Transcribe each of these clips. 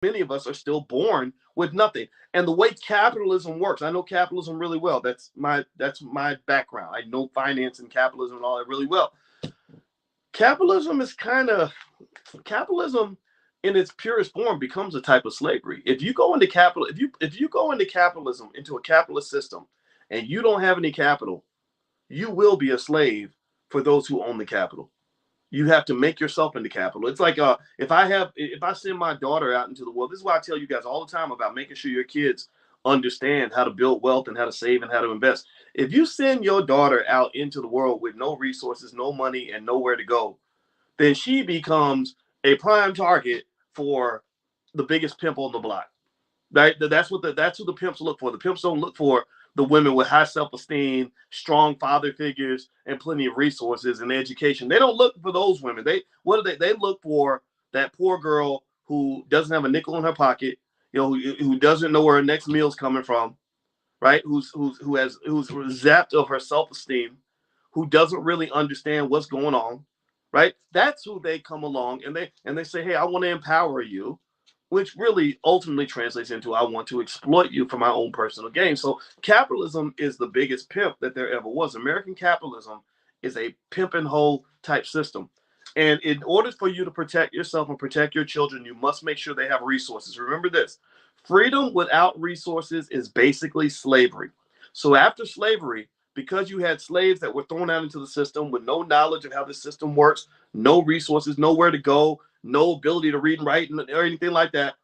many of us are still born with nothing. And the way capitalism works, I know capitalism really well. That's my background. I know finance and capitalism and all that really well. Capitalism is kind of capitalism in its purest form becomes a type of slavery. If you go into capital, if you go into capitalism, into a capitalist system, and you don't have any capital, you will be a slave for those who own the capital. You have to make yourself into capital. It's like if I send my daughter out into the world, this is why I tell you guys all the time about making sure your kids understand how to build wealth and how to save and how to invest. If you send your daughter out into the world with no resources, no money, and nowhere to go, then she becomes a prime target for the biggest pimp on the block. Right? That's who the pimps look for. The pimps don't look for the women with high self-esteem, strong father figures, and plenty of resources and education. They don't look for those women. They look for that poor girl who doesn't have a nickel in her pocket, who doesn't know where her next meal's coming from, right? Who's zapped of her self-esteem, who doesn't really understand what's going on, right? That's who they come along and they say, hey, I want to empower you, which really ultimately translates into I want to exploit you for my own personal gain. So capitalism is the biggest pimp that there ever was. American capitalism is a pimp and hoe type system. And in order for you to protect yourself and protect your children, you must make sure they have resources. Remember this: freedom without resources is basically slavery. So after slavery, because you had slaves that were thrown out into the system with no knowledge of how the system works, no resources, nowhere to go, no ability to read and write or anything like that.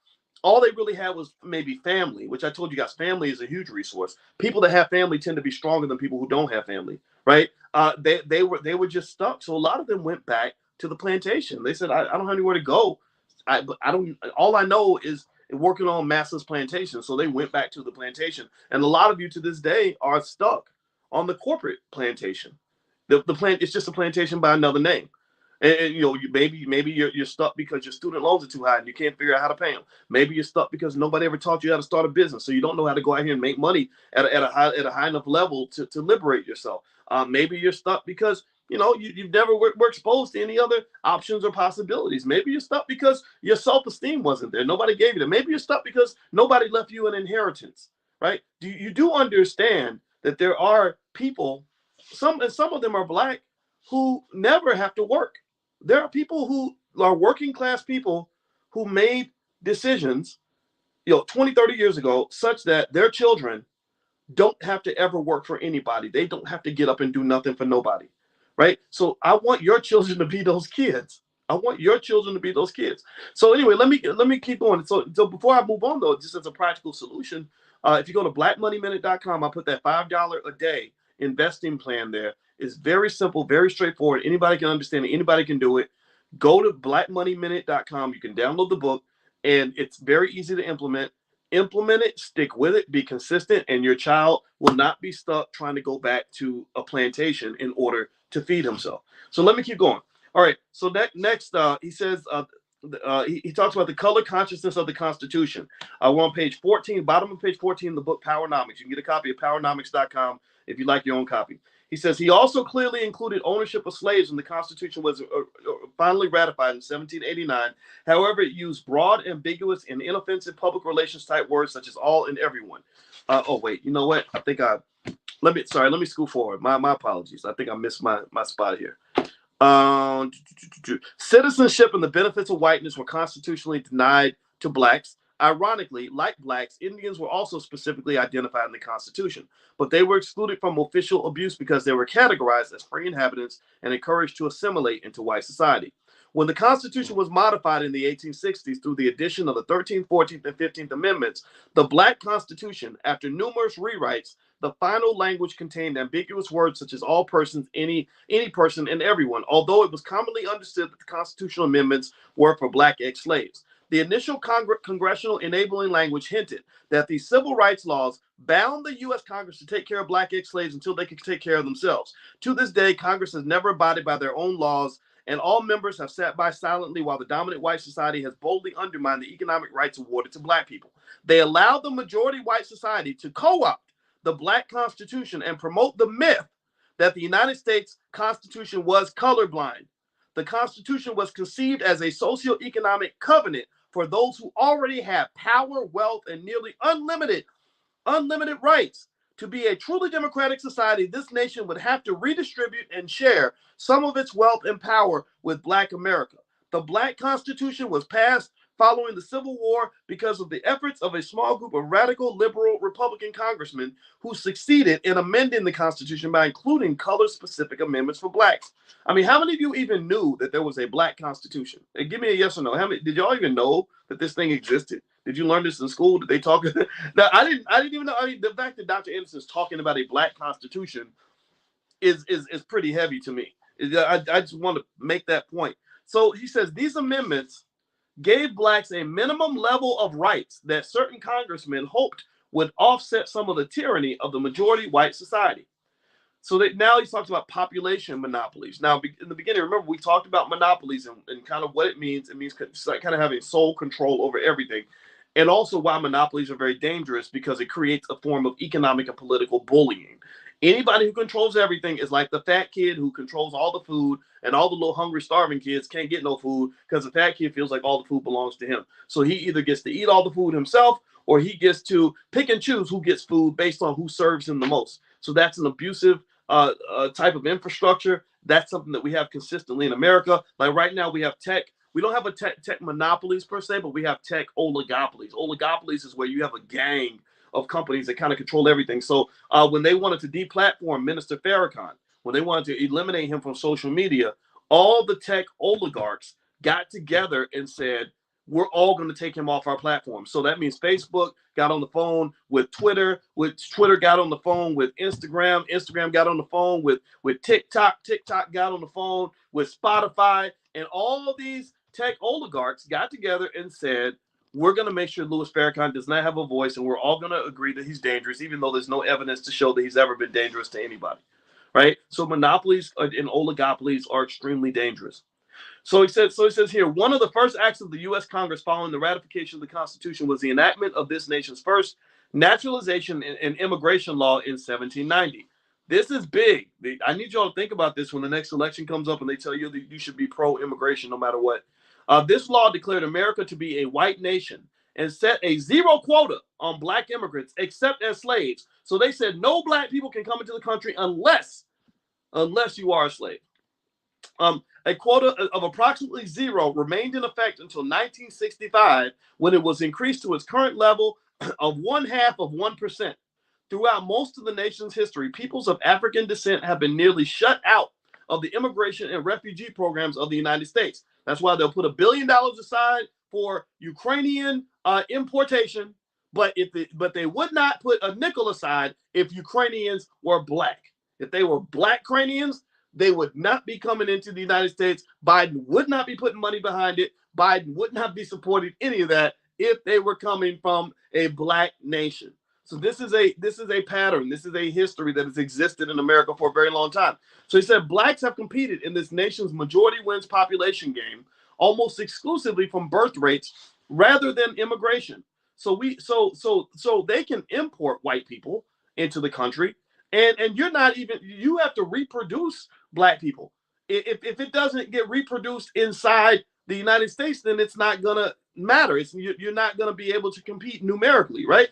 All they really had was maybe family, which I told you guys, family is a huge resource. People that have family tend to be stronger than people who don't have family, right? They were just stuck. So a lot of them went back to the plantation. They said, I don't have anywhere to go. I don't. All I know is working on Massa's plantation. So they went back to the plantation, and a lot of you to this day are stuck on the corporate plantation. The plant it's just a plantation by another name. And maybe you're stuck because your student loans are too high and you can't figure out how to pay them. Maybe you're stuck because nobody ever taught you how to start a business, so you don't know how to go out here and make money at a high enough level to liberate yourself. Maybe you're stuck because you've never were exposed to any other options or possibilities. Maybe you're stuck because your self-esteem wasn't there. Nobody gave you that. Maybe you're stuck because nobody left you an inheritance, right? You do understand that there are people, some of them are black, who never have to work. There are people who are working class people who made decisions 20, 30 years ago such that their children don't have to ever work for anybody. They don't have to get up and do nothing for nobody, right? So I want your children to be those kids. I want your children to be those kids. So anyway, let me keep going. So before I move on, though, just as a practical solution, if you go to blackmoneyminute.com, I'll put that $5 a day investing plan there. It's very simple, very straightforward. Anybody can understand it. Anybody can do it. Go to blackmoneyminute.com. You can download the book, and it's very easy to implement. Implement it, stick with it, be consistent, and your child will not be stuck trying to go back to a plantation in order to feed himself. So let me keep going. All right. So that next, he says, he talks about the color consciousness of the Constitution. We're on page 14, bottom of page 14 of the book Powernomics. You can get a copy at powernomics.com if you like your own copy. He says he also clearly included ownership of slaves when the Constitution was finally ratified in 1789. However, it used broad, ambiguous, and inoffensive public relations type words such as all and everyone. Oh wait, you know what? I think let me scoot forward. My apologies. I think I missed my spot here. Citizenship and the benefits of whiteness were constitutionally denied to blacks. Ironically, like blacks, Indians were also specifically identified in the Constitution, but they were excluded from official abuse because they were categorized as free inhabitants and encouraged to assimilate into white society. When the Constitution was modified in the 1860s through the addition of the 13th, 14th, and 15th Amendments, the Black Constitution, after numerous rewrites, the final language contained ambiguous words such as all persons, any person, and everyone, although it was commonly understood that the constitutional amendments were for black ex-slaves. The initial congressional enabling language hinted that the civil rights laws bound the U.S. Congress to take care of black ex-slaves until they could take care of themselves. To this day, Congress has never abided by their own laws, and all members have sat by silently while the dominant white society has boldly undermined the economic rights awarded to black people. They allowed the majority white society to co-opt the Black Constitution and promote the myth that the United States Constitution was colorblind. The Constitution was conceived as a socioeconomic covenant for those who already have power, wealth, and nearly unlimited rights. To be a truly democratic society, this nation would have to redistribute and share some of its wealth and power with Black America. The Black Constitution was passed following the Civil War because of the efforts of a small group of radical liberal Republican congressmen who succeeded in amending the Constitution by including color-specific amendments for Blacks. I mean, how many of you even knew that there was a Black Constitution? Hey, give me a yes or no. How many did y'all even know that this thing existed? Did you learn this in school? Did they talk? No, I didn't even know. I mean, the fact that Dr. Anderson is talking about a Black Constitution is pretty heavy to me. I just want to make that point. So he says these amendments gave Blacks a minimum level of rights that certain congressmen hoped would offset some of the tyranny of the majority white society. So that now he talks about population monopolies. Now, in the beginning, remember, we talked about monopolies and kind of what it means. It means kind of having sole control over everything. And also why monopolies are very dangerous, because it creates a form of economic and political bullying. Anybody who controls everything is like the fat kid who controls all the food, and all the little hungry, starving kids can't get no food because the fat kid feels like all the food belongs to him. So he either gets to eat all the food himself, or he gets to pick and choose who gets food based on who serves him the most. So that's an abusive type of infrastructure. That's something that we have consistently in America. Like right now, we have tech. We don't have a tech monopolies per se, but we have tech oligopolies. Oligopolies is where you have a gang of companies that kind of control everything. So when they wanted to deplatform Minister Farrakhan, when they wanted to eliminate him from social media, all the tech oligarchs got together and said, we're all going to take him off our platform. So that means Facebook got on the phone with Twitter, Twitter got on the phone with Instagram, Instagram got on the phone with TikTok, TikTok got on the phone with Spotify, and all of these tech oligarchs got together and said, we're going to make sure Louis Farrakhan does not have a voice, and we're all going to agree that he's dangerous, even though there's no evidence to show that he's ever been dangerous to anybody, right? So monopolies and oligopolies are extremely dangerous. So he says here, one of the first acts of the U.S. Congress following the ratification of the Constitution was the enactment of this nation's first naturalization and immigration law in 1790. This is big. I need y'all to think about this when the next election comes up and they tell you that you should be pro-immigration no matter what. This law declared America to be a white nation and set a zero quota on Black immigrants except as slaves. So they said no Black people can come into the country unless you are a slave. A quota of approximately zero remained in effect until 1965, when it was increased to its current level of 0.5%. Throughout most of the nation's history, peoples of African descent have been nearly shut out of the immigration and refugee programs of the United States. That's why they'll put $1 billion aside for Ukrainian importation, but they would not put a nickel aside if Ukrainians were Black. If they were Black Ukrainians, they would not be coming into the United States. Biden would not be putting money behind it. Biden would not be supporting any of that if they were coming from a Black nation. So this is a pattern. This is a history that has existed in America for a very long time. So he said Blacks have competed in this nation's majority wins population game almost exclusively from birth rates rather than immigration. So they can import white people into the country, and you have to reproduce Black people. If it doesn't get reproduced inside the United States, then it's not gonna matter. You're not gonna be able to compete numerically, right?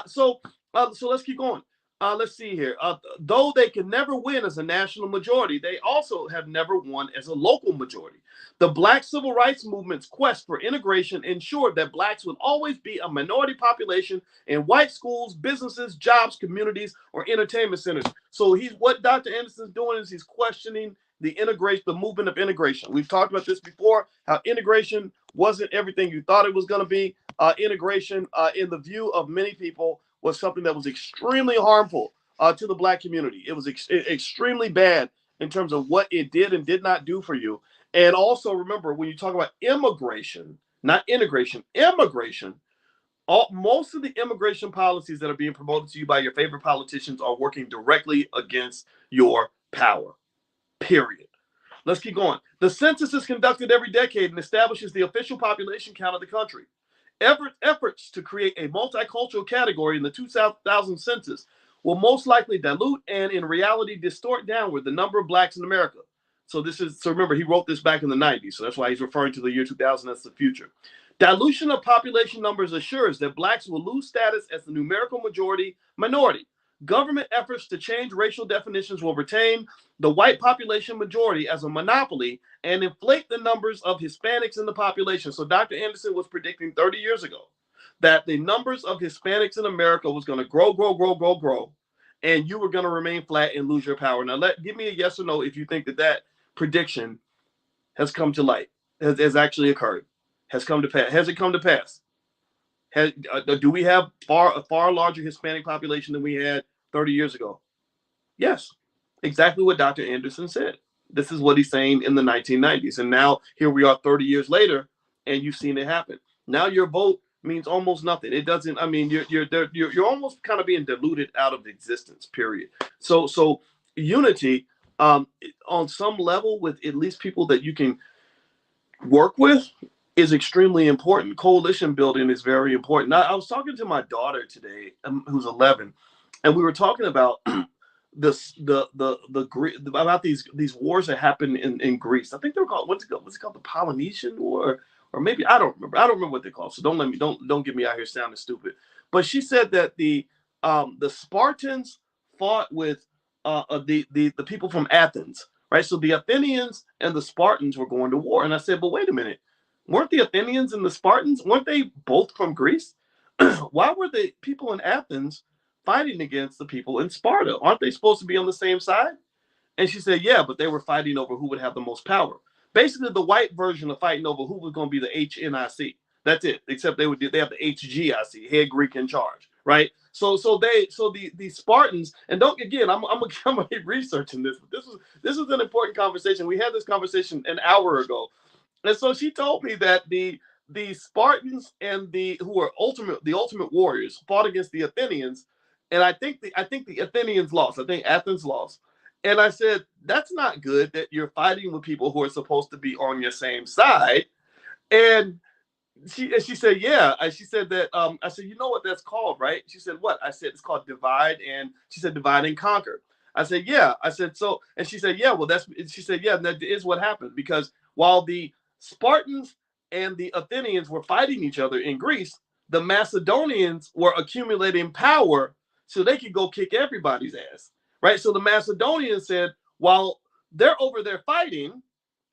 So let's keep going. Let's see here. Though they can never win as a national majority, they also have never won as a local majority. The Black civil rights movement's quest for integration ensured that Blacks would always be a minority population in white schools, businesses, jobs, communities, or entertainment centers. So what Dr. Anderson's doing is he's questioning the movement of integration. We've talked about this before, how integration wasn't everything you thought it was going to be. Integration, in the view of many people, was something that was extremely harmful to the Black community. It was extremely bad in terms of what it did and did not do for you. And also remember, when you talk about immigration, not integration, immigration, most of the immigration policies that are being promoted to you by your favorite politicians are working directly against your power, period. Let's keep going. The census is conducted every decade and establishes the official population count of the country. Efforts to create a multicultural category in the 2000 census will most likely dilute and in reality distort downward the number of Blacks in America. So remember, he wrote this back in the 90s, so that's why he's referring to the year 2000 as the future. Dilution of population numbers assures that blacks will lose status as the numerical majority minority. Government efforts to change racial definitions will retain the white population majority as a monopoly and inflate the numbers of Hispanics in the population. So Dr. Anderson was predicting 30 years ago that the numbers of Hispanics in America was going to grow, and you were going to remain flat and lose your power. Now, give me a yes or no if you think that prediction has come to light, has actually occurred, has come to pass. Has it come to pass? Do we have a far larger Hispanic population than we had 30 years ago? Yes, exactly what Dr. Anderson said. This is what he's saying in the 1990s. And now here we are 30 years later, and you've seen it happen. Now your vote means almost nothing. It doesn't, I mean, you're almost kind of being diluted out of existence, period. So unity, on some level, with at least people that you can work with, is extremely important. Coalition building is very important. I was talking to my daughter today, who's 11, and we were talking about about these wars that happened in Greece. I think they were called, what's it called, the Polynesian War, or maybe I don't remember what they're called. So don't get me out here sounding stupid. But she said that the Spartans fought with the people from Athens, right? So the Athenians and the Spartans were going to war, and I said, but wait a minute, weren't the Athenians and the Spartans, weren't they both from Greece? Why were the people in Athens fighting against the people in Sparta? Aren't they supposed to be on the same side? And she said, yeah, but they were fighting over who would have the most power. Basically, the white version of fighting over who was going to be the HNIC. That's it. Except they have the HGIC, head Greek in charge, right? So the Spartans, and don't, again, I'm gonna keep researching this, but this was an important conversation. We had this conversation an hour ago. And so she told me that the Spartans and who were the ultimate warriors fought against the Athenians, and I think the Athenians lost. I think Athens lost. And I said, that's not good that you're fighting with people who are supposed to be on your same side. And she said, yeah. She said that, I said, you know what that's called, right? She said, what? I said, it's called divide. And she said, divide and conquer. I said, yeah. I said, so, and she said, yeah, well, she said, yeah, that is what happened, because while the Spartans and the Athenians were fighting each other in Greece, the Macedonians were accumulating power so they could go kick everybody's ass, right? So the Macedonians said, while they're over there fighting,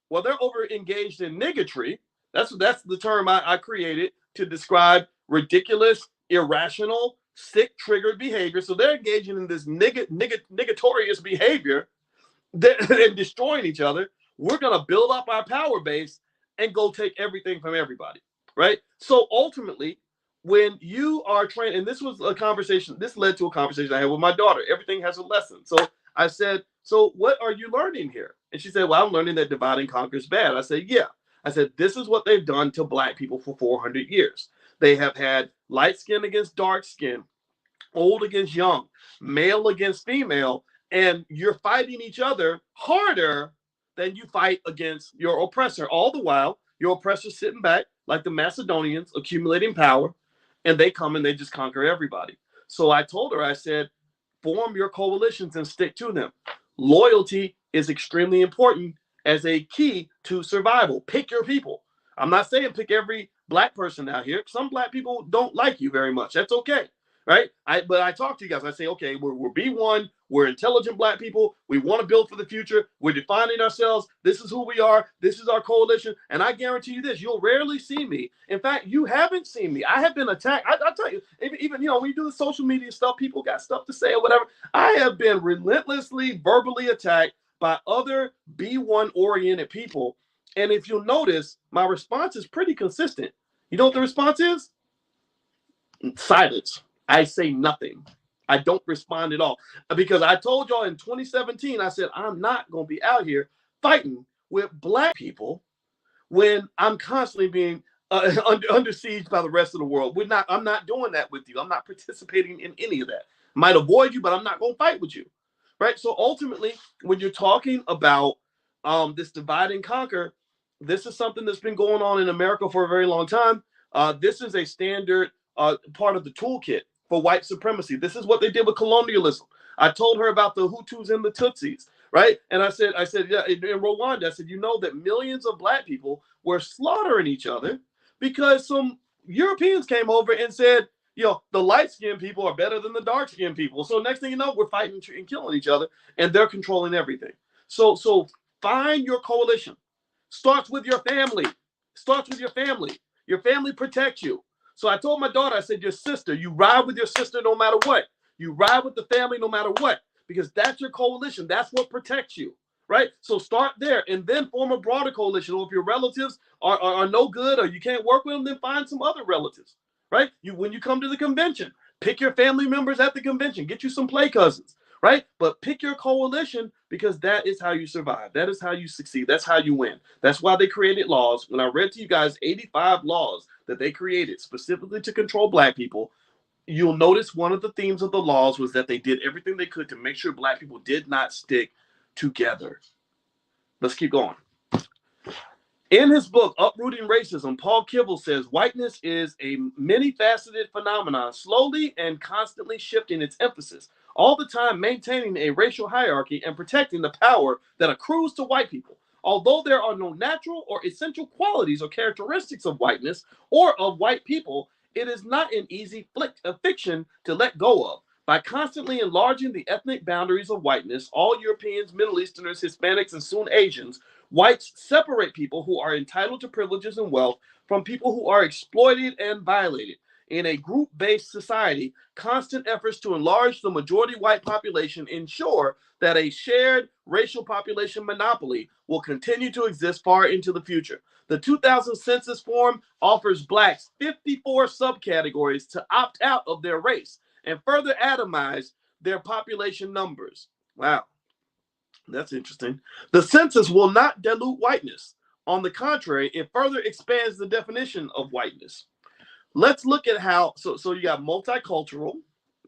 while they're over engaged in niggatry, that's the term I created to describe ridiculous, irrational, sick, triggered behavior. So they're engaging in this negatorious behavior and destroying each other. We're going to build up our power base and go take everything from everybody, right? So ultimately, when you are trained, and this was a conversation, this led to a conversation I had with my daughter. Everything has a lesson. So I said, so what are you learning here? And she said, well, I'm learning that divide and conquer is bad. I said, yeah. I said, this is what they've done to black people for 400 years. They have had light skin against dark skin, old against young, male against female, and you're fighting each other harder than you fight against your oppressor. All the while, your oppressor's sitting back like the Macedonians, accumulating power, and they come and they just conquer everybody. So I told her, I said, form your coalitions and stick to them. Loyalty is extremely important as a key to survival. Pick your people. I'm not saying pick every black person out here. Some black people don't like you very much. That's okay, right? But I talk to you guys. I say, okay, we're B1. We're intelligent black people. We want to build for the future. We're defining ourselves. This is who we are. This is our coalition. And I guarantee you this, you'll rarely see me. In fact, you haven't seen me. I have been attacked. I'll tell you, even when you do the social media stuff, people got stuff to say or whatever. I have been relentlessly verbally attacked by other B1 oriented people. And if you'll notice, my response is pretty consistent. You know what the response is? Silence. I say nothing. I don't respond at all. Because I told y'all in 2017, I said, I'm not going to be out here fighting with black people when I'm constantly being under siege by the rest of the world. I'm not doing that with you. I'm not participating in any of that. Might avoid you, but I'm not going to fight with you. Right? So ultimately, when you're talking about this divide and conquer, this is something that's been going on in America for a very long time. This is a standard part of the toolkit for white supremacy. This is what they did with colonialism. I told her about the Hutus and the Tutsis, right? And I said, yeah, in Rwanda, I said, you know that millions of black people were slaughtering each other because some Europeans came over and said, the light-skinned people are better than the dark-skinned people. So next thing you know, we're fighting and killing each other, and they're controlling everything. So find your coalition. Starts with your family. Starts with your family. Your family protects you. So I told my daughter, I said, your sister, you ride with your sister no matter what. You ride with the family no matter what, because that's your coalition. That's what protects you, right? So start there and then form a broader coalition. Or if your relatives are no good or you can't work with them, then find some other relatives, right? When you come to the convention, pick your family members at the convention. Get you some play cousins, right? But pick your coalition, because that is how you survive. That is how you succeed. That's how you win. That's why they created laws. When I read to you guys 85 laws that they created specifically to control Black people, you'll notice one of the themes of the laws was that they did everything they could to make sure Black people did not stick together. Let's keep going. In his book, Uprooting Racism, Paul Kivel says whiteness is a many-faceted phenomenon, slowly and constantly shifting its emphasis, all the time maintaining a racial hierarchy and protecting the power that accrues to white people. Although there are no natural or essential qualities or characteristics of whiteness or of white people, it is not an easy fiction to let go of. By constantly enlarging the ethnic boundaries of whiteness, all Europeans, Middle Easterners, Hispanics, and soon Asians, whites separate people who are entitled to privileges and wealth from people who are exploited and violated. In a group-based society, constant efforts to enlarge the majority white population ensure that a shared racial population monopoly will continue to exist far into the future. The 2000 census form offers Blacks 54 subcategories to opt out of their race and further atomize their population numbers. Wow. That's interesting. The census will not dilute whiteness. On the contrary, it further expands the definition of whiteness. Let's look at how, so you got multicultural,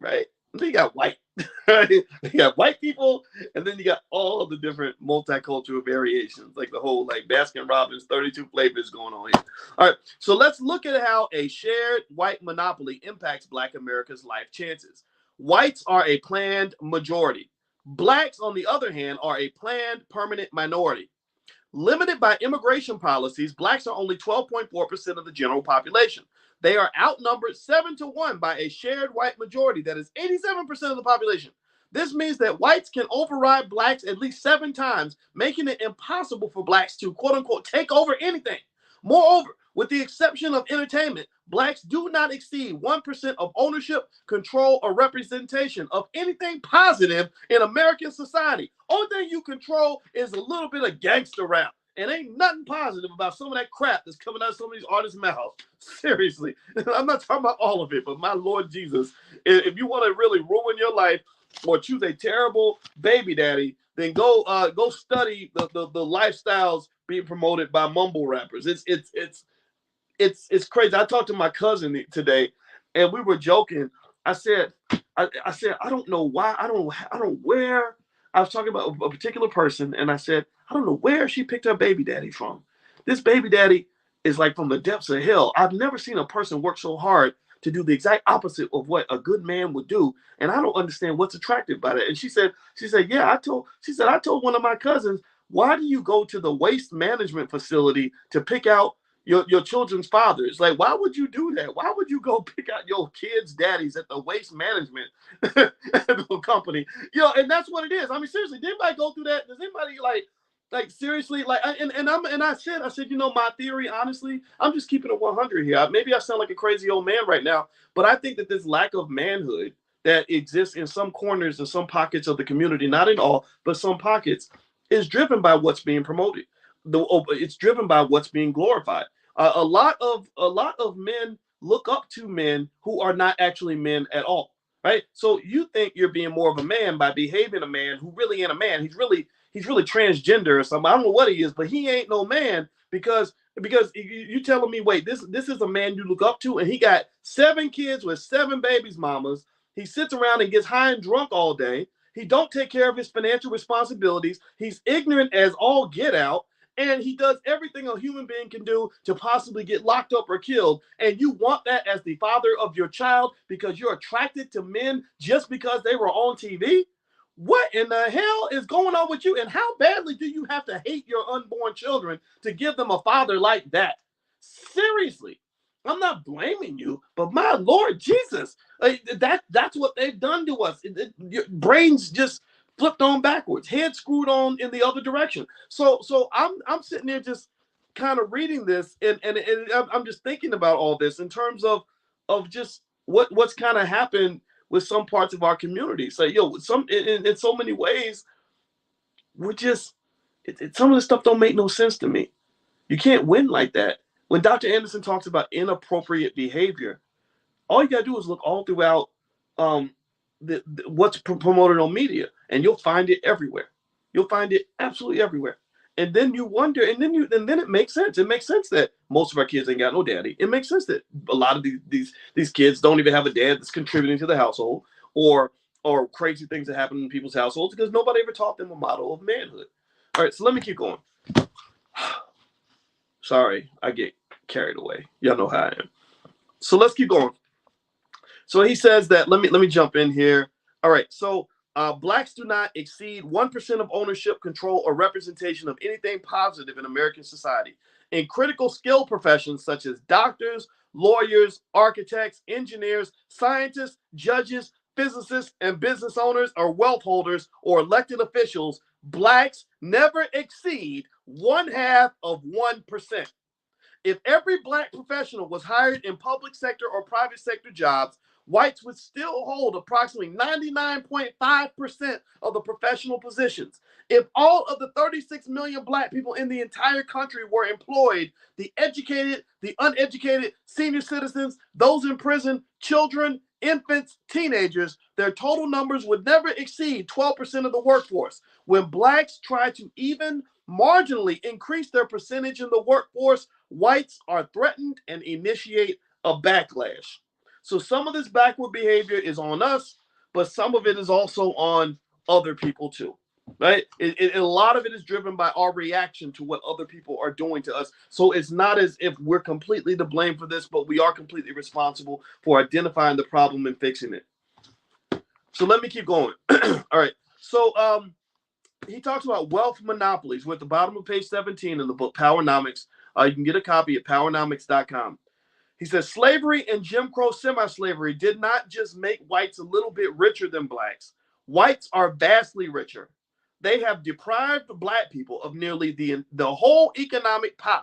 right? And then you got white, right? You got white people, and then you got all of the different multicultural variations, like the whole like Baskin Robbins 32 flavors going on here. All right, so let's look at how a shared white monopoly impacts Black America's life chances. Whites are a planned majority. Blacks, on the other hand, are a planned permanent minority. Limited by immigration policies, Blacks are only 12.4% of the general population. They are outnumbered 7-1 by a shared white majority that is 87% of the population. This means that whites can override Blacks at least 7 times, making it impossible for Blacks to, quote unquote, take over anything. Moreover, with the exception of entertainment, Blacks do not exceed 1% of ownership, control, or representation of anything positive in American society. Only thing you control is a little bit of gangster rap. And ain't nothing positive about some of that crap that's coming out of some of these artists' mouths. Seriously. I'm not talking about all of it, but my Lord Jesus, if you want to really ruin your life or choose a terrible baby daddy, then go study the lifestyles being promoted by mumble rappers. It's crazy. I talked to my cousin today, and we were joking. I said, I don't know why. I don't where. I was talking about a particular person, and I said, I don't know where she picked her baby daddy from. This baby daddy is like from the depths of hell. I've never seen a person work so hard to do the exact opposite of what a good man would do, and I don't understand what's attractive about it. And she said, yeah, I told one of my cousins, why do you go to the waste management facility to pick out your children's fathers? Like, why would you do that? Why would you go pick out your kids' daddies at the waste management company? And that's what it is. I mean, seriously, did anybody go through that? Does anybody like seriously, like, I said, my theory, honestly, I'm just keeping it 100 here. Maybe I sound like a crazy old man right now, but I think that this lack of manhood that exists in some corners and some pockets of the community, not in all, but some pockets, is driven by what's being promoted. It's driven by what's being glorified. A lot of men look up to men who are not actually men at all, right? So you think you're being more of a man by behaving a man who really ain't a man. He's really transgender or something. I don't know what he is, but he ain't no man because you telling me, wait, this is a man you look up to, and he got 7 kids with 7 babies mamas. He sits around and gets high and drunk all day. He don't take care of his financial responsibilities. He's ignorant as all get out. And he does everything a human being can do to possibly get locked up or killed. And you want that as the father of your child because you're attracted to men just because they were on TV? What in the hell is going on with you? And how badly do you have to hate your unborn children to give them a father like that? Seriously. I'm not blaming you, but my Lord Jesus, like, that's what they've done to us. Your brains just flipped on backwards, head screwed on in the other direction. So I'm sitting there just kind of reading this, and I'm just thinking about all this in terms of just what's kind of happened with some parts of our community. So in so many ways, we're just some of this stuff don't make no sense to me. You can't win like that. When Dr. Anderson talks about inappropriate behavior, all you gotta do is look all throughout um, what's promoted on media, and you'll find it everywhere. You'll find it absolutely everywhere. And then you wonder, and then it makes sense. It makes sense that most of our kids ain't got no daddy. It makes sense that a lot of these kids don't even have a dad that's contributing to the household, or crazy things that happen in people's households because nobody ever taught them a model of manhood. All right, so let me keep going. Sorry, I get carried away. Y'all know how I am. So let's keep going. So he says that let me jump in here. All right. So blacks do not exceed 1% of ownership, control, or representation of anything positive in American society. In critical skill professions such as doctors, lawyers, architects, engineers, scientists, judges, physicists, and business owners or wealth holders or elected officials, blacks never exceed 0.5%. If every black professional was hired in public sector or private sector jobs, whites would still hold approximately 99.5% of the professional positions. If all of the 36 million black people in the entire country were employed, the educated, the uneducated, senior citizens, those in prison, children, infants, teenagers, their total numbers would never exceed 12% of the workforce. When blacks try to even marginally increase their percentage in the workforce, whites are threatened and initiate a backlash. So some of this backward behavior is on us, but some of it is also on other people too, right? A lot of it is driven by our reaction to what other people are doing to us. So it's not as if we're completely to blame for this, but we are completely responsible for identifying the problem and fixing it. So let me keep going. All right. So he talks about wealth monopolies. We're at the bottom of page 17 in the book Powernomics. You can get a copy at powernomics.com. He says slavery and Jim Crow semi-slavery did not just make whites a little bit richer than blacks. Whites are vastly richer. They have deprived black people of nearly the whole economic pie.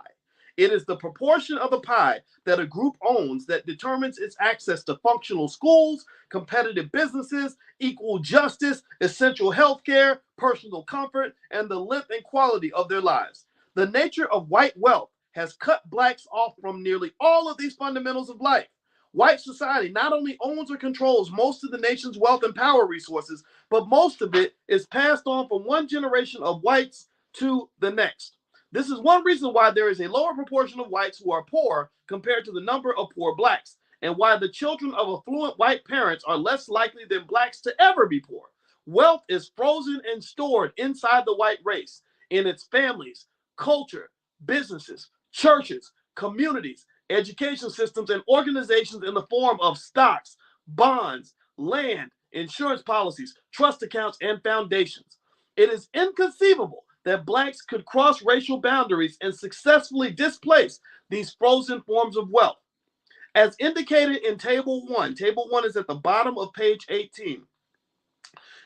It is the proportion of the pie that a group owns that determines its access to functional schools, competitive businesses, equal justice, essential health care, personal comfort, and the length and quality of their lives. The nature of white wealth has cut blacks off from nearly all of these fundamentals of life. White society not only owns or controls most of the nation's wealth and power resources, but most of it is passed on from one generation of whites to the next. This is one reason why there is a lower proportion of whites who are poor compared to the number of poor blacks, and why the children of affluent white parents are less likely than blacks to ever be poor. Wealth is frozen and stored inside the white race, in its families, culture, businesses, churches, communities, education systems, and organizations in the form of stocks, bonds, land, insurance policies, trust accounts, and foundations. It is inconceivable that blacks could cross racial boundaries and successfully displace these frozen forms of wealth. As indicated in Table 1 is at the bottom of page 18.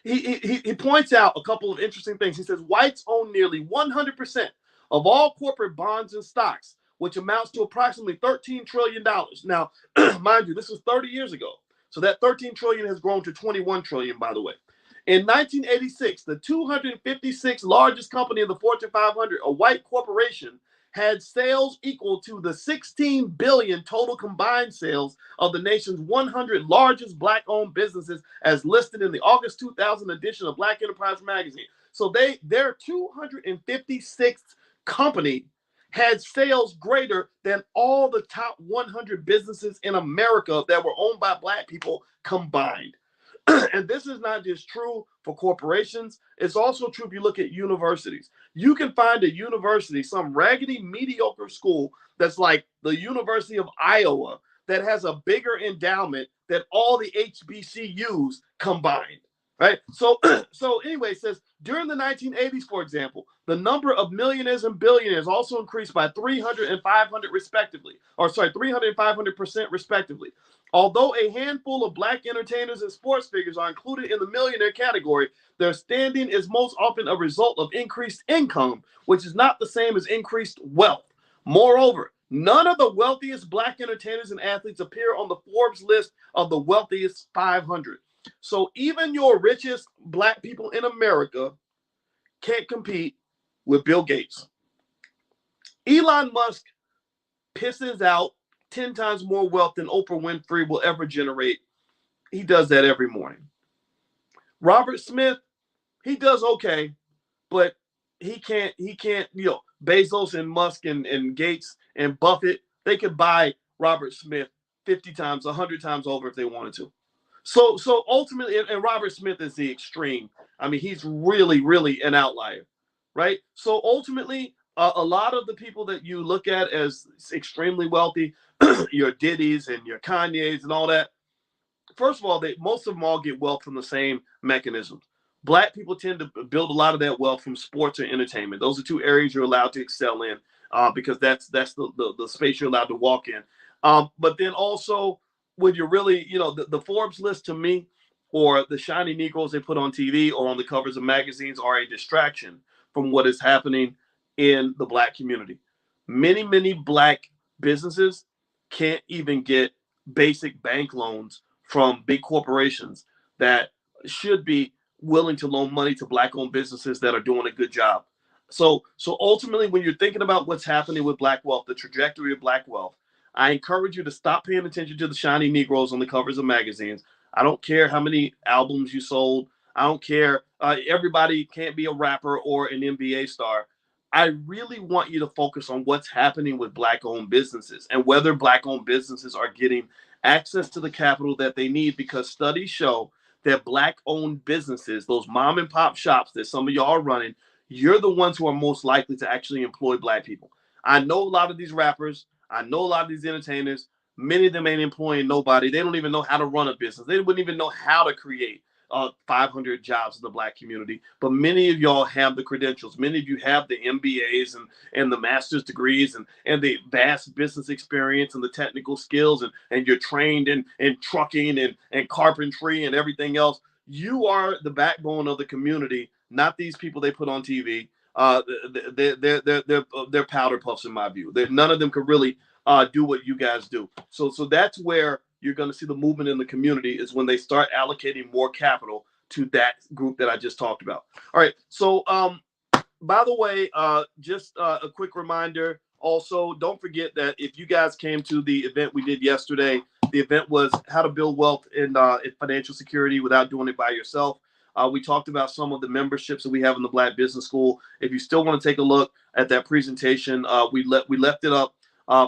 He points out a couple of interesting things. He says whites own nearly 100% of all corporate bonds and stocks, which amounts to approximately $13 trillion. Now, mind you, this was 30 years ago. So that 13 trillion has grown to 21 trillion, by the way. In 1986, the 256th largest company in the Fortune 500, a white corporation, had sales equal to the 16 billion total combined sales of the nation's 100 largest black-owned businesses as listed in the August 2000 edition of Black Enterprise magazine. So their 256th company had sales greater than all the top 100 businesses in America that were owned by black people combined. And this is not just true for corporations. It's also true if you look at universities. You can find a university, some raggedy, mediocre school that's like the University of Iowa, that has a bigger endowment than all the HBCUs combined, right? So anyway, it says during the 1980s, for example, The number of millionaires and billionaires also increased by 300 and 500 respectively, or sorry, 300 and 500% respectively. Although a handful of black entertainers and sports figures are included in the millionaire category, their standing is most often a result of increased income, which is not the same as increased wealth. Moreover, none of the wealthiest black entertainers and athletes appear on the Forbes list of the wealthiest 500. So even your richest black people in America can't compete with Bill Gates. Elon Musk pisses out 10 times more wealth than Oprah Winfrey will ever generate. He does that every morning. Robert Smith, he does okay, but he can't, Bezos and Musk and Gates and Buffett, they could buy Robert Smith 50 times, 100 times over if they wanted to. So ultimately, and Robert Smith is the extreme. I mean, he's really, really an outlier, right? So ultimately, a lot of the people that you look at as extremely wealthy, your Diddy's and your Kanye's and all that, first of all, most of them all get wealth from the same mechanisms. Black people tend to build a lot of that wealth from sports or entertainment. Those are two areas you're allowed to excel in because that's the space you're allowed to walk in. But then also, when you're really, the Forbes list to me, or the shiny Negroes they put on TV or on the covers of magazines, are a distraction from what is happening in the black community. Many black businesses can't even get basic bank loans from big corporations that should be willing to loan money to black-owned businesses that are doing a good job. So ultimately, when you're thinking about what's happening with black wealth, the trajectory of black wealth, I encourage you to stop paying attention to the shiny Negroes on the covers of magazines. I don't care how many albums you sold. I don't care. Everybody can't be a rapper or an NBA star. I really want you to focus on what's happening with black-owned businesses and whether black-owned businesses are getting access to the capital that they need, because studies show that black-owned businesses, those mom and pop shops that some of y'all are running, you're the ones who are most likely to actually employ black people. I know a lot of these rappers. I know a lot of these entertainers. Many of them ain't employing nobody. They don't even know how to run a business. They wouldn't even know how to create 500 jobs in the black community. But many of y'all have the credentials. Many of you have the MBAs and the master's degrees and the vast business experience and the technical skills, and you're trained in trucking and carpentry and everything else. You are the backbone of the community, not these people they put on TV. They're powder puffs in my view. None of them could really do what you guys do. So that's where you're going to see the movement in the community, is when they start allocating more capital to that group that I just talked about. All right. So by the way, just a quick reminder. Also, don't forget that if you guys came to the event we did yesterday, the event was how to build wealth in financial security without doing it by yourself. We talked about some of the memberships that we have in the Black Business School. If you still want to take a look at that presentation, we left it up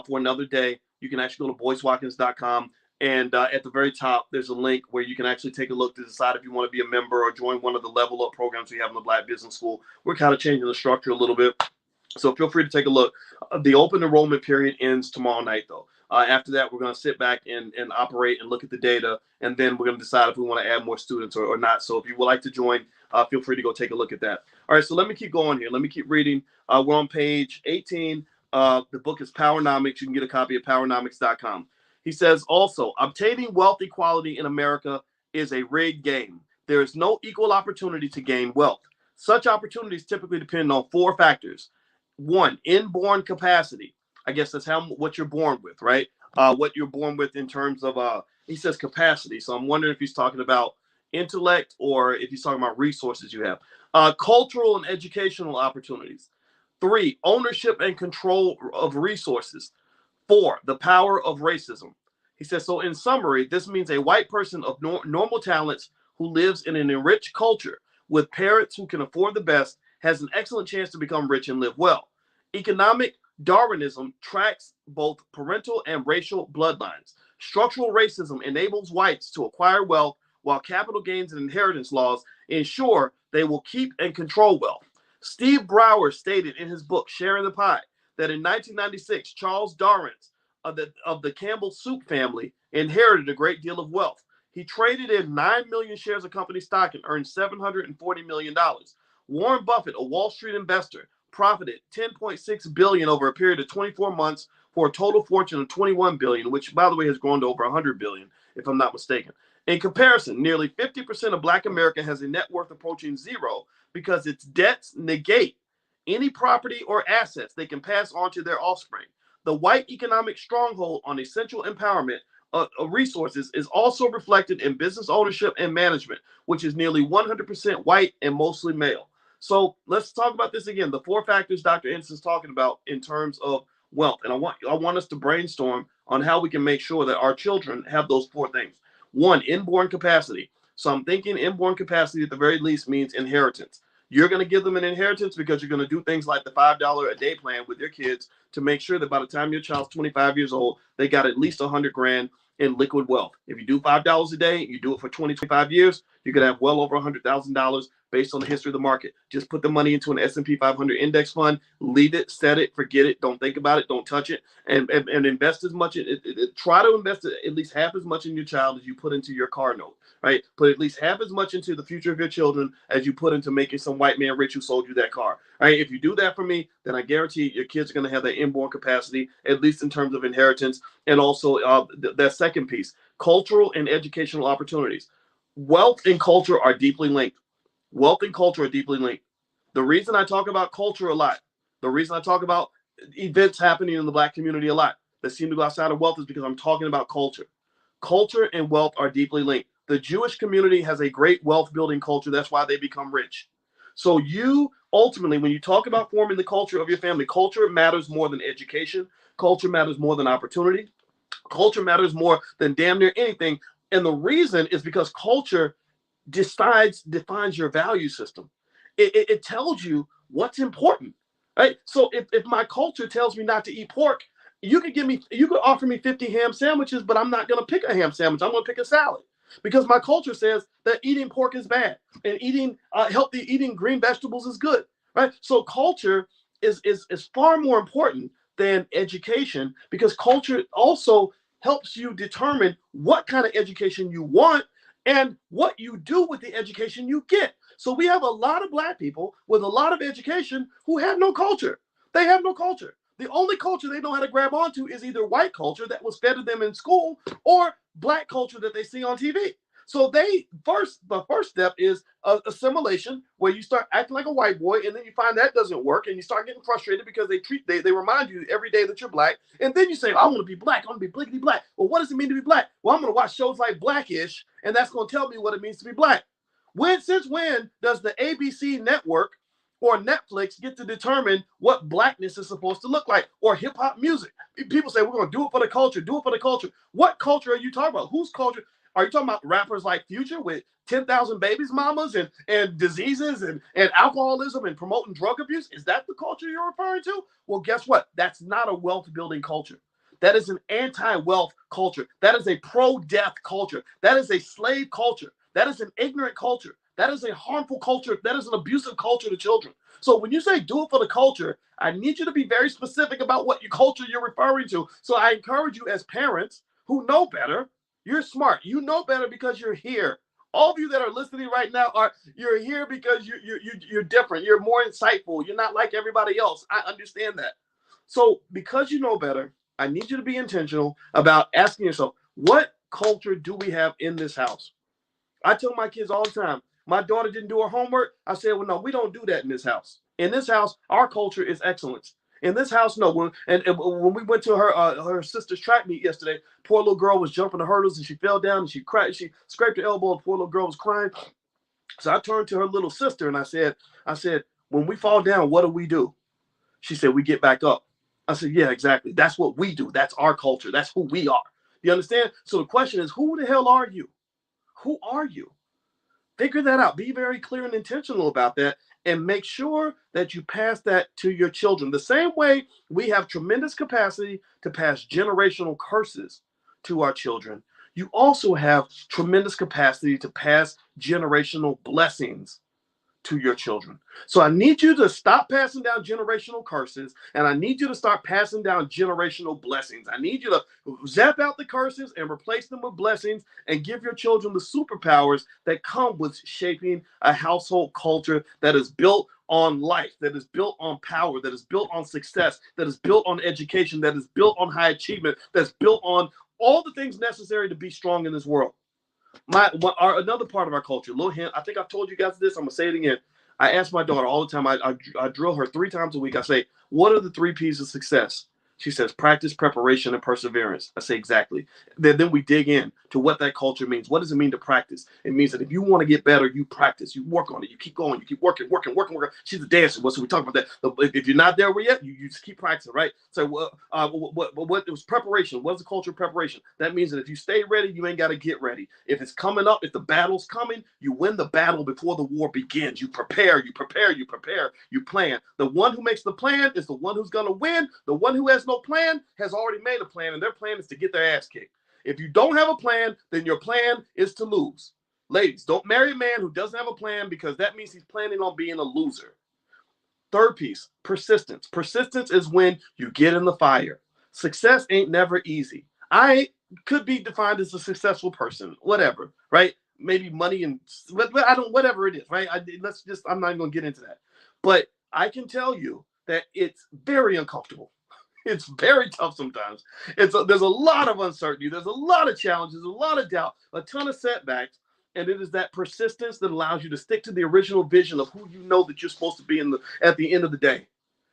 for another day. You can actually go to boycewatkins.com. And at the very top, there's a link where you can actually take a look to decide if you want to be a member or join one of the level up programs we have in the Black Business School. We're kind of changing the structure a little bit, so feel free to take a look. The open enrollment period ends tomorrow night, though. After that, we're going to sit back and operate and look at the data, and then we're going to decide if we want to add more students or not. So if you would like to join, feel free to go take a look at that. All right, so let me keep going here. Let me keep reading. We're on page 18. The book is Powernomics. You can get a copy at powernomics.com. He says also, obtaining wealth equality in America is a rigged game. There is no equal opportunity to gain wealth. Such opportunities typically depend on four factors. One, inborn capacity. I guess that's what you're born with, right? What you're born with in terms of, he says capacity. So I'm wondering if he's talking about intellect or if he's talking about resources you have. Cultural and educational opportunities. 3, ownership and control of resources. 4, the power of racism. He says, so in summary, this means a white person of normal talents who lives in an enriched culture with parents who can afford the best has an excellent chance to become rich and live well. Economic Darwinism tracks both parental and racial bloodlines. Structural racism enables whites to acquire wealth, while capital gains and inheritance laws ensure they will keep and control wealth. Steve Brower stated in his book, Sharing the Pie, that in 1996, Charles Darwin's of the Campbell Soup family inherited a great deal of wealth. He traded in 9 million shares of company stock and earned $740 million. Warren Buffett, a Wall Street investor, profited 10.6 billion over a period of 24 months for a total fortune of 21 billion, which by the way has grown to over 100 billion if I'm not mistaken. In comparison, nearly 50% of Black America has a net worth approaching zero because its debts negate any property or assets they can pass on to their offspring. The white economic stronghold on essential empowerment of resources is also reflected in business ownership and management, which is nearly 100% white and mostly male. So let's talk about this again. The four factors Dr. Ennis is talking about in terms of wealth. And I want us to brainstorm on how we can make sure that our children have those four things. One, inborn capacity. So I'm thinking inborn capacity at the very least means inheritance. You're going to give them an inheritance because you're going to do things like the $5 a day plan with your kids to make sure that by the time your child's 25 years old, they got at least 100 grand in liquid wealth. If you do $5 a day, you do it for 20, 25 years, you're going to have well over $100,000 based on the history of the market. Just put the money into an S&P 500 index fund, leave it, set it, forget it, don't think about it, don't touch it, and invest as much. Try to invest at least half as much in your child as you put into your car note, right? Put at least half as much into the future of your children as you put into making some white man rich who sold you that car, right? If you do that for me, then I guarantee your kids are going to have that inborn capacity, at least in terms of inheritance, and also that second piece, cultural and educational opportunities. Wealth and culture are deeply linked. Wealth and culture are deeply linked. The reason I talk about culture a lot, the reason I talk about events happening in the Black community a lot that seem to go outside of wealth is because I'm talking about culture. Culture and wealth are deeply linked. The Jewish community has a great wealth building culture. That's why they become rich. So you ultimately, when you talk about forming the culture of your family, culture matters more than education. Culture matters more than opportunity. Culture matters more than damn near anything. And the reason is because culture defines your value system. It tells you what's important, right? So if my culture tells me not to eat pork, you could offer me 50 ham sandwiches, but I'm not going to pick a ham sandwich. I'm going to pick a salad because my culture says that eating pork is bad and eating eating green vegetables is good, right? So culture is far more important than education because culture also helps you determine what kind of education you want and what you do with the education you get. So we have a lot of Black people with a lot of education who have no culture. They have no culture. The only culture they know how to grab onto is either white culture that was fed to them in school or Black culture that they see on TV. So the first step is assimilation, where you start acting like a white boy, and then you find that doesn't work, and you start getting frustrated because they remind you every day that you're Black, and then you say, I want to be Black, I want to be blickety Black. Well, what does it mean to be Black? Well, I'm going to watch shows like Blackish, and that's going to tell me what it means to be Black. Since when does the ABC network or Netflix get to determine what Blackness is supposed to look like, or hip hop music? People say we're going to do it for the culture, do it for the culture. What culture are you talking about? Whose culture? Are you talking about rappers like Future with 10,000 babies mamas and diseases and alcoholism and promoting drug abuse? Is that the culture you're referring to? Well, guess what? That's not a wealth building culture. That is an anti-wealth culture. That is a pro-death culture. That is a slave culture. That is an ignorant culture. That is a harmful culture. That is an abusive culture to children. So when you say do it for the culture, I need you to be very specific about what your culture you're referring to. So I encourage you as parents who know better. You're smart. You know better because you're here. All of you that are listening right now you're here because you're different. You're more insightful. You're not like everybody else. I understand that. So because you know better, I need you to be intentional about asking yourself, what culture do we have in this house? I tell my kids all the time, my daughter didn't do her homework. I said, well, no, we don't do that in this house. In this house, our culture is excellence. In this house, no. When we went to her sister's track meet yesterday, poor little girl was jumping the hurdles and she fell down and she cried. She scraped her elbow. And poor little girl was crying. So I turned to her little sister and I said, when we fall down, what do we do? She said, we get back up. I said, yeah, exactly. That's what we do. That's our culture. That's who we are. You understand? So the question is, who the hell are you? Who are you? Figure that out. Be very clear and intentional about that, and make sure that you pass that to your children. The same way we have tremendous capacity to pass generational curses to our children, you also have tremendous capacity to pass generational blessings to your children. So I need you to stop passing down generational curses, and I need you to start passing down generational blessings. I need you to zap out the curses and replace them with blessings and give your children the superpowers that come with shaping a household culture that is built on life, that is built on power, that is built on success, that is built on education, that is built on high achievement, that's built on all the things necessary to be strong in this world. Another part of our culture, little hint, I think I've told you guys this, I'm gonna say it again. I ask my daughter all the time, I drill her 3 times a week. I say, what are the 3 P's of success? She says, practice, preparation, and perseverance. I say, exactly. Then we dig in to what that culture means. What does it mean to practice? It means that if you want to get better, you practice, you work on it, you keep going, you keep working. She's a dancer. So we talk about that. If you're not there yet, you just keep practicing, right? So what was preparation? What's the culture of preparation? That means that if you stay ready, you ain't got to get ready. If it's coming up, if the battle's coming, you win the battle before the war begins. You prepare, you plan. The one who makes the plan is the one who's going to win. The one who has no plan has already made a plan, and their plan is to get their ass kicked. If you don't have a plan, then your plan is to lose. Ladies, don't marry a man who doesn't have a plan, because that means he's planning on being a loser. 3rd piece, persistence. Persistence is when you get in the fire. Success ain't never easy. I could be defined as a successful person, whatever, right? Maybe money and I don't, whatever it is, right? I'm not even gonna get into that. But I can tell you that it's very uncomfortable. It's very tough sometimes. There's a lot of uncertainty. There's a lot of challenges, a lot of doubt, a ton of setbacks. And it is that persistence that allows you to stick to the original vision of who you know that you're supposed to be at the end of the day.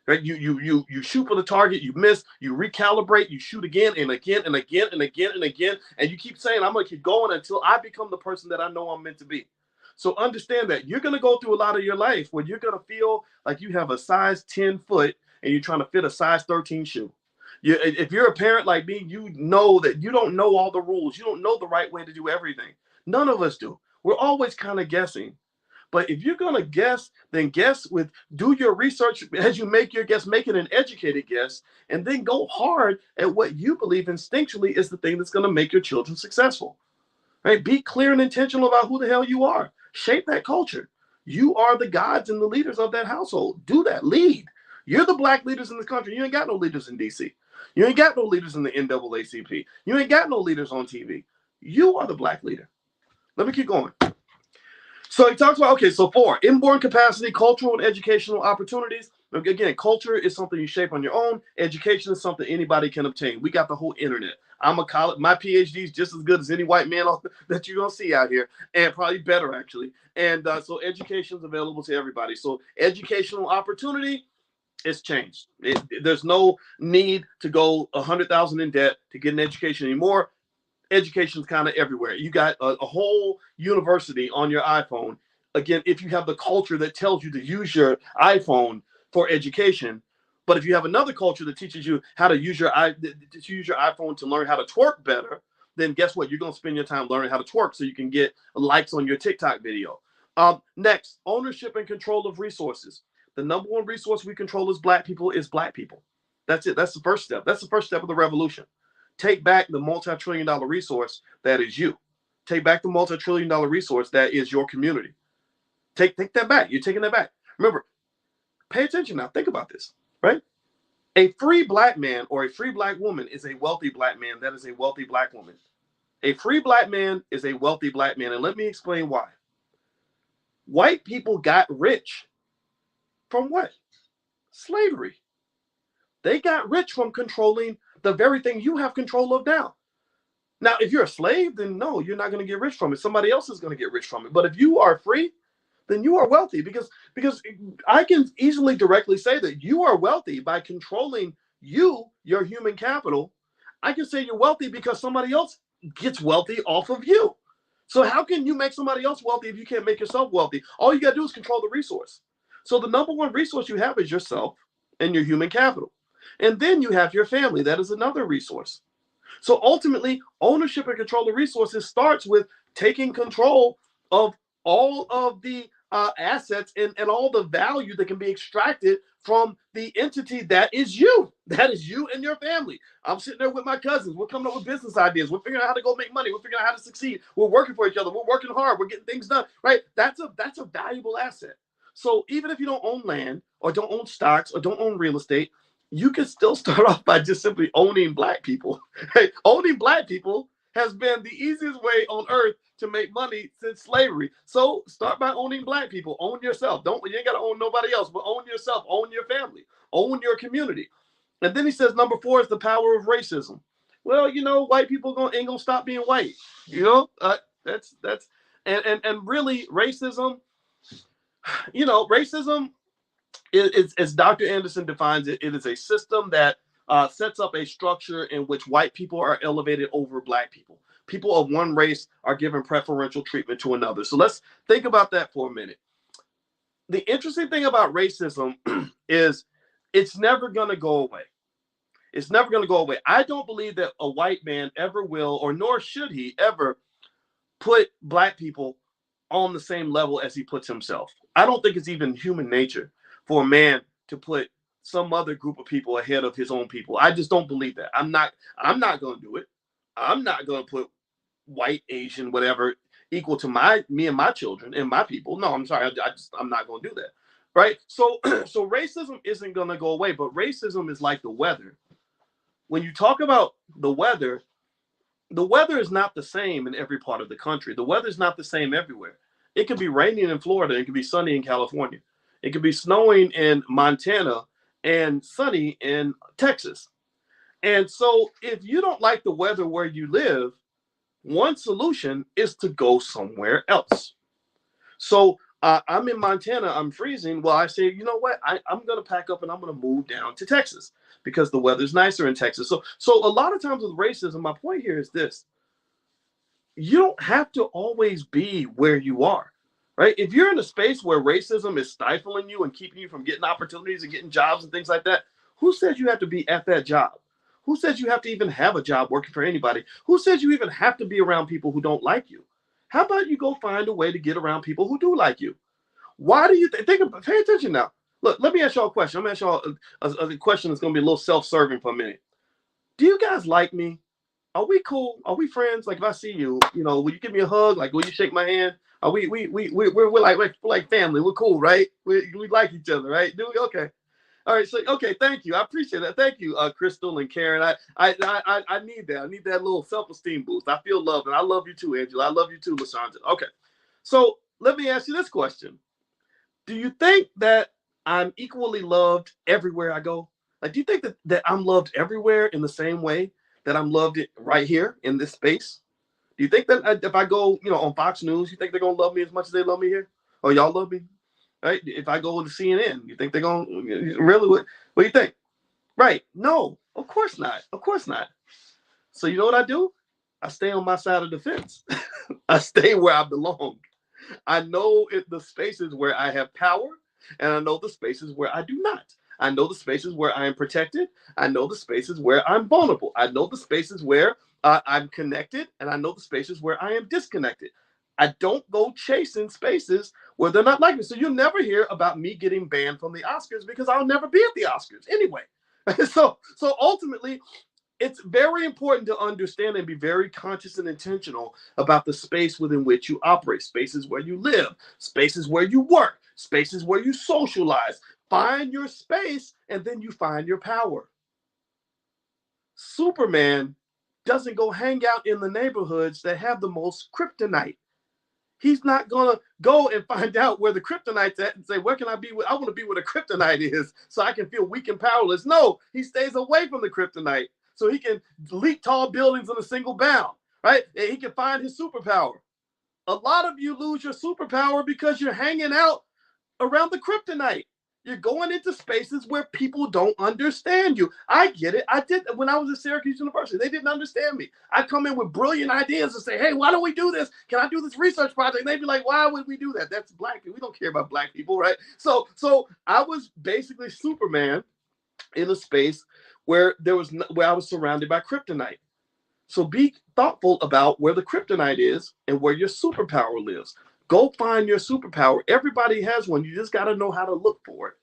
Right? You shoot for the target, you miss, you recalibrate, you shoot again and again and again and again and again. And you keep saying, I'm going to keep going until I become the person that I know I'm meant to be. So understand that you're going to go through a lot of your life where you're going to feel like you have a size 10 foot and you're trying to fit a size 13 shoe. If you're a parent like me, you know that you don't know all the rules. You don't know the right way to do everything. None of us do. We're always kind of guessing. But if you're going to guess, then do your research as you make your guess, make it an educated guess, and then go hard at what you believe instinctually is the thing that's going to make your children successful. Right? Be clear and intentional about who the hell you are. Shape that culture. You are the gods and the leaders of that household. Do that. Lead. You're the black leaders in this country. You ain't got no leaders in DC. You ain't got no leaders in the NAACP. You ain't got no leaders on TV. You are the black leader. Let me keep going. So he talks about, so 4, inborn capacity, cultural and educational opportunities. Again, culture is something you shape on your own. Education is something anybody can obtain. We got the whole internet. My PhD is just as good as any white man that you're going to see out here, and probably better, actually. And so education is available to everybody. So educational opportunity, it's changed. There's no need to go $100,000 in debt to get an education anymore. Education's kind of everywhere. You got a whole university on your iPhone. Again, if you have the culture that tells you to use your iPhone for education, but if you have another culture that teaches you how to use your iPhone to learn how to twerk better, then guess what? You're going to spend your time learning how to twerk so you can get likes on your TikTok video. Next, ownership and control of resources. The number one resource we control as black people is black people. That's it. That's the first step. That's the first step of the revolution. Take back the multi-trillion-dollar resource that is you. Take back the multi-trillion-dollar resource that is your community. Take that back. You're taking that back. Remember, pay attention now. Think about this, right? A free black man or a free black woman is a wealthy black man. That is a wealthy black woman. A free black man is a wealthy black man. And let me explain why. White people got rich from what? Slavery. They got rich from controlling the very thing you have control of now. Now, if you're a slave, then no, you're not going to get rich from it. Somebody else is going to get rich from it. But if you are free, then you are wealthy because I can easily directly say that you are wealthy by controlling your human capital. I can say you're wealthy because somebody else gets wealthy off of you. So how can you make somebody else wealthy if you can't make yourself wealthy? All you got to do is control the resource. So the number one resource you have is yourself and your human capital. And then you have your family. That is another resource. So ultimately, ownership and control of resources starts with taking control of all of the assets and all the value that can be extracted from the entity that is you. That is you and your family. I'm sitting there with my cousins. We're coming up with business ideas. We're figuring out how to go make money. We're figuring out how to succeed. We're working for each other. We're working hard. We're getting things done, right? That's a valuable asset. So even if you don't own land or don't own stocks or don't own real estate, you can still start off by just simply owning black people. Hey, owning black people has been the easiest way on earth to make money since slavery. So start by owning black people. Own yourself. Don't you ain't gotta own nobody else, but own yourself, own your family, own your community. And then he says number 4 is the power of racism. Well, white people ain't gonna stop being white. That's and really racism. Racism is, as Dr. Anderson defines it, it is a system that sets up a structure in which white people are elevated over black people. People of one race are given preferential treatment to another. So let's think about that for a minute. The interesting thing about racism is it's never going to go away. It's never going to go away. I don't believe that a white man ever will, or nor should he ever put black people on the same level as he puts himself. I don't think it's even human nature for a man to put some other group of people ahead of his own people. I just don't believe that. I'm not going to do it. I'm not going to put white, Asian, whatever, equal to me and my children and my people. No, I'm sorry. I'm not going to do that. Right? So racism isn't going to go away, but racism is like the weather. When you talk about the weather is not the same in every part of the country. The weather is not the same everywhere. It could be raining in Florida. It could be sunny in California. It could be snowing in Montana and sunny in Texas. And so if you don't like the weather where you live, one solution is to go somewhere else. So I'm in Montana. I'm freezing. Well, I say, you know what? I'm going to pack up and I'm going to move down to Texas because the weather's nicer in Texas. So a lot of times with racism, my point here is this. You don't have to always be where you are, right? If you're in a space where racism is stifling you and keeping you from getting opportunities and getting jobs and things like that, who says you have to be at that job? Who says you have to even have a job working for anybody? Who says you even have to be around people who don't like you? How about you go find a way to get around people who do like you? Why do you pay attention now? Look, let me ask y'all a question. I'm going to ask y'all a question that's going to be a little self-serving for a minute. Do you guys like me? Are we cool? Are we friends? Like if I see you, will you give me a hug? Like will you shake my hand? Are we're like family. We're cool, right? We like each other, right? Do we? Okay. All right. So okay, thank you. I appreciate that. Thank you, Crystal and Karen. I need that. I need that little self-esteem boost. I feel loved, and I love you too, Angela. I love you too, LaShonda. Okay. So let me ask you this question. Do you think that I'm equally loved everywhere I go? Like, do you think that I'm loved everywhere in the same way that I'm loved it right here in this space? Do you think that if I go, on Fox News, you think they're going to love me as much as they love me here? Or y'all love me? Right? If I go to CNN, you think they're going to really, what do you think? Right. No, of course not. Of course not. So you know what I do? I stay on my side of the fence. I stay where I belong. I know the spaces where I have power, and I know the spaces where I do not. I know the spaces where I am protected. I know the spaces where I'm vulnerable. I know the spaces where I'm connected, and I know the spaces where I am disconnected. I don't go chasing spaces where they're not like me. So you'll never hear about me getting banned from the Oscars because I'll never be at the Oscars anyway. So ultimately, it's very important to understand and be very conscious and intentional about the space within which you operate, spaces where you live, spaces where you work, spaces where you socialize. Find your space, and then you find your power. Superman doesn't go hang out in the neighborhoods that have the most kryptonite. He's not going to go and find out where the kryptonite's at and say, where can I be? I want to be where the kryptonite is so I can feel weak and powerless. No, he stays away from the kryptonite so he can leap tall buildings in a single bound, right? And he can find his superpower. A lot of you lose your superpower because you're hanging out around the kryptonite. You're going into spaces where people don't understand you. I get it. I did when I was at Syracuse University. They didn't understand me. I come in with brilliant ideas and say, hey, why don't we do this? Can I do this research project? And they'd be like, why would we do that? That's black people. We don't care about black people, right? So I was basically Superman in a space where I was surrounded by kryptonite. So be thoughtful about where the kryptonite is and where your superpower lives. Go find your superpower. Everybody has one. You just got to know how to look for it.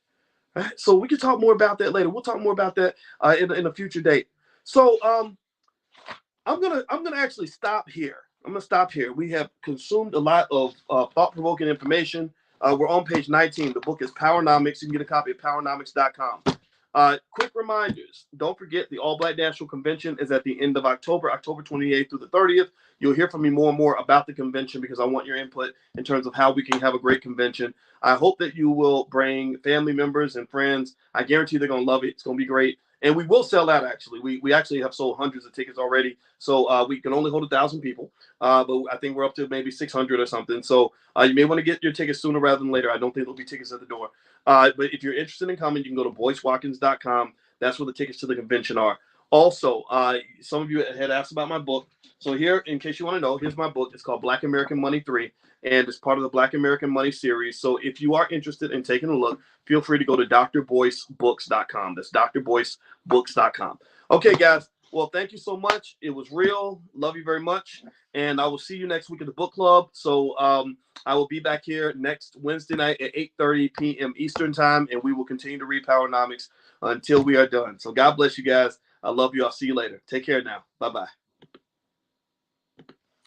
Right? So we can talk more about that later. We'll talk more about that in a future date. So I'm gonna actually stop here. I'm gonna stop here. We have consumed a lot of thought-provoking information. We're on page 19. The book is Powernomics. You can get a copy at powernomics.com. Quick reminders. Don't forget the All Black National Convention is at the end of October, October 28th through the 30th. You'll hear from me more and more about the convention because I want your input in terms of how we can have a great convention. I hope that you will bring family members and friends. I guarantee they're going to love it. It's going to be great. And we will sell out, actually. We actually have sold hundreds of tickets already. So we can only hold 1,000 people. But I think we're up to maybe 600 or something. So you may want to get your tickets sooner rather than later. I don't think there'll be tickets at the door. But if you're interested in coming, you can go to boycewatkins.com. That's where the tickets to the convention are. Also, some of you had asked about my book. So here, in case you want to know, here's my book. It's called Black American Money 3, and it's part of the Black American Money series. So if you are interested in taking a look, feel free to go to drboycebooks.com. That's drboycebooks.com. Okay, guys. Well, thank you so much. It was real. Love you very much. And I will see you next week at the book club. So I will be back here next Wednesday night at 8:30 p.m. Eastern time, and we will continue to read Powernomics until we are done. So God bless you guys. I love you. I'll see you later. Take care now. Bye-bye.